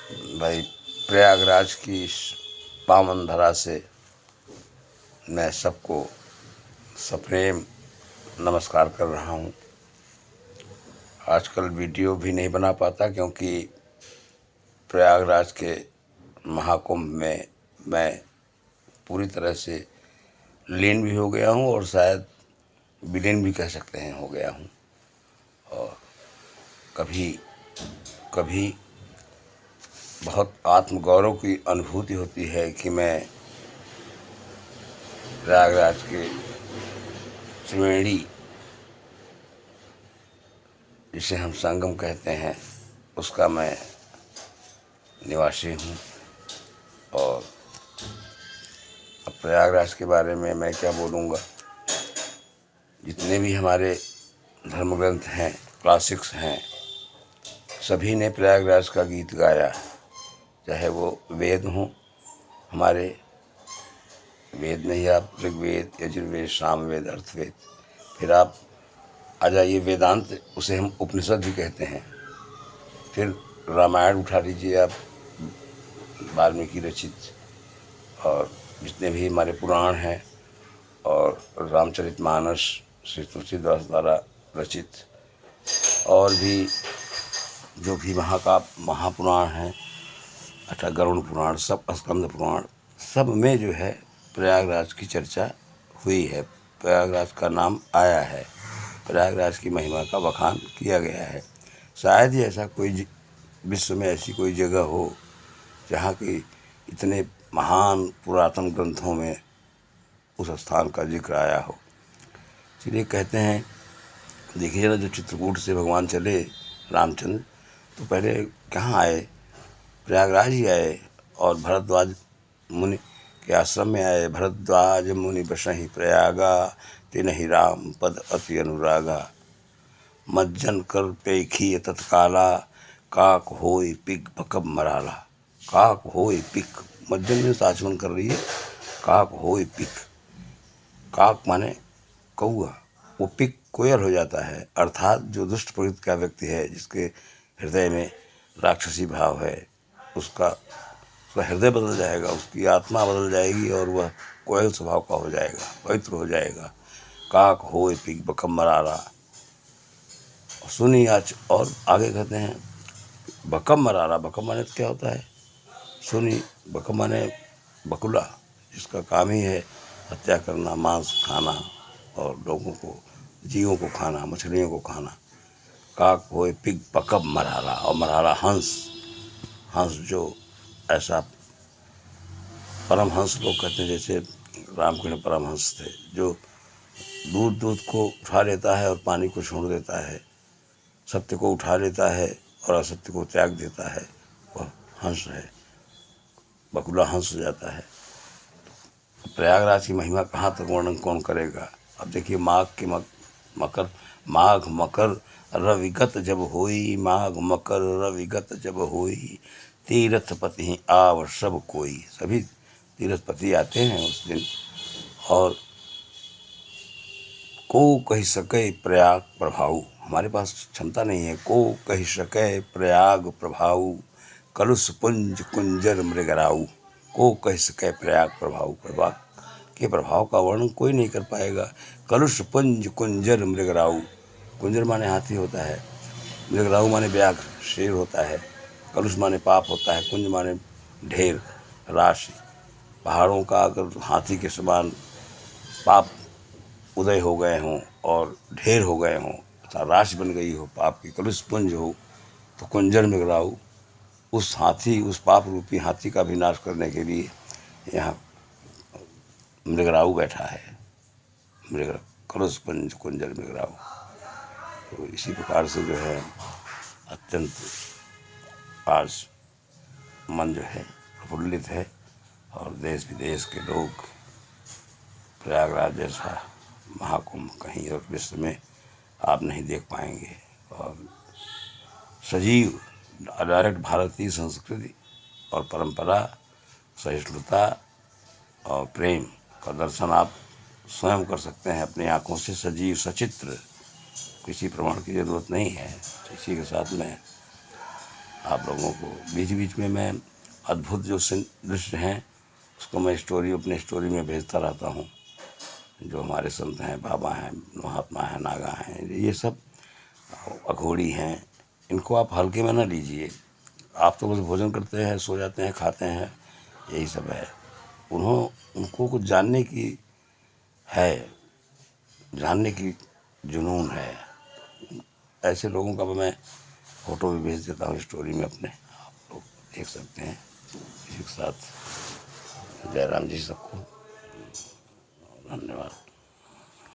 भाई, प्रयागराज की इस पावन धरा से मैं सबको सप्रेम नमस्कार कर रहा हूँ। आजकल वीडियो भी नहीं बना पाता क्योंकि प्रयागराज के महाकुंभ में मैं पूरी तरह से लीन भी हो गया हूँ और शायद विलीन भी कह सकते हैं हो गया हूँ। और कभी कभी बहुत आत्मगौरव की अनुभूति होती है कि मैं प्रयागराज के त्रिवेणी, जिसे हम संगम कहते हैं, उसका मैं निवासी हूँ। और अब प्रयागराज के बारे में मैं क्या बोलूँगा। जितने भी हमारे धर्म ग्रंथ हैं, क्लासिक्स हैं, सभी ने प्रयागराज का गीत गाया। चाहे वो वेद हों, हमारे वेद में ही आप ऋग्वेद, यजुर्वेद, सामवेद, अर्थवेद, फिर आप आ जाइए वेदांत, उसे हम उपनिषद भी कहते हैं। फिर रामायण उठा लीजिए आप, वाल्मीकि रचित, और जितने भी हमारे पुराण हैं, और रामचरितमानस श्री तुलसीदास द्वारा रचित, और भी जो भी महापुराण हैं, अथा गरुड़ पुराण, सब स्कंद पुराण, सब में जो है प्रयागराज की चर्चा हुई है, प्रयागराज का नाम आया है, प्रयागराज की महिमा का बखान किया गया है। शायद ही ऐसा कोई विश्व में ऐसी कोई जगह हो जहाँ की इतने महान पुरातन ग्रंथों में उस स्थान का जिक्र आया हो। इसलिए कहते हैं, देखिए ना, जो चित्रकूट से भगवान चले रामचंद्र, तो पहले कहाँ आए? प्रयागराज ही आए, और भरद्वाज मुनि के आश्रम में आए। भरद्वाज मुनि बसहि प्रयागा, तिनहि राम पद अति अनुरागा। मज्जन कर पेखिय तत्काला, काक होय पिक बकब मराला। काक होय पिक, मज्जन में आचमन कर रही है, काक होय पिक। काक माने कौआ, वो पिक कोयल हो जाता है। अर्थात जो दुष्ट प्रवृत्ति का व्यक्ति है, जिसके हृदय में राक्षसी भाव है, उसका हृदय बदल जाएगा, उसकी आत्मा बदल जाएगी और वह कोयल स्वभाव का हो जाएगा, पवित्र हो जाएगा। काक होय पिक बकब मराला सुनी आज। और आगे कहते हैं बकब मराला। बकब माने क्या होता है? सुनी। बकब माने बकुला, जिसका काम ही है हत्या करना, मांस खाना, और लोगों को, जीवों को खाना, मछलियों को खाना। काक होए पिग बकब मराला। और मराला हंस, हंस जो ऐसा परमहंस लोग कहते हैं, जैसे रामकृष्ण परमहंस थे, जो दूध को उठा लेता है और पानी को छोड़ देता है, सत्य को उठा लेता है और असत्य को त्याग देता है, वह हंस है, बकुला हंस हो जाता है। प्रयागराज की महिमा कहाँ तक वर्णन कौन करेगा। अब देखिए, माघ मकर रविगत जब होई, माघ मकर रविगत जब होई, तीर्थपति आव सब कोई। सभी तीर्थपति आते हैं उस दिन। और को कही सके प्रयाग प्रभाऊ, हमारे पास क्षमता नहीं है। को कही सके प्रयाग प्रभाऊ, कलुष पुंज कुंजर मृगराऊ। को कह सके प्रयाग प्रभाव, प्रभाग के प्रभाव का वर्णन कोई नहीं कर पाएगा। कलुष पुंज कुंजर मृगराऊ, कुंजर माने हाथी होता है, मृगराऊ माने व्याघ्र शेर होता है, कलुष माने पाप होता है, कुंज माने ढेर, राशि। पहाड़ों का अगर हाथी के समान पाप उदय हो गए हों और ढेर हो गए हों, राशि बन गई हो पाप की, कलुष पुंज हो, तो कुंजर मृगराऊ उस हाथी, उस पाप रूपी हाथी का भी नाश करने के लिए यहाँ मृगराऊ बैठा है। मृग कलुष पुंज कुंजर मृगराऊ। तो इसी प्रकार से जो है अत्यंत आज मन जो है प्रफुल्लित है, और देश विदेश के लोग प्रयागराज जैसा महाकुंभ कहीं और विश्व में आप नहीं देख पाएंगे। और सजीव डायरेक्ट भारतीय संस्कृति और परंपरा, सहिष्णुता और प्रेम का दर्शन आप स्वयं कर सकते हैं अपनी आंखों से, सजीव सचित्र। किसी प्रमाण की ज़रूरत नहीं है। इसी के साथ में आप लोगों को बीच बीच में मैं अद्भुत जो दृश्य हैं उसको मैं अपनी स्टोरी में भेजता रहता हूँ। जो हमारे संत हैं, बाबा हैं, महात्मा हैं, नागा हैं, ये सब अघोरी हैं, इनको आप हल्के में ना लीजिए। आप तो बस भोजन करते हैं, सो जाते हैं, खाते हैं, यही सब है। उनको कुछ जानने की जुनून है। ऐसे लोगों का मैं फोटो भी भेज देता हूँ स्टोरी में अपने, आप लोग देख सकते हैं। इसी के साथ जयराम जी सबको धन्यवाद।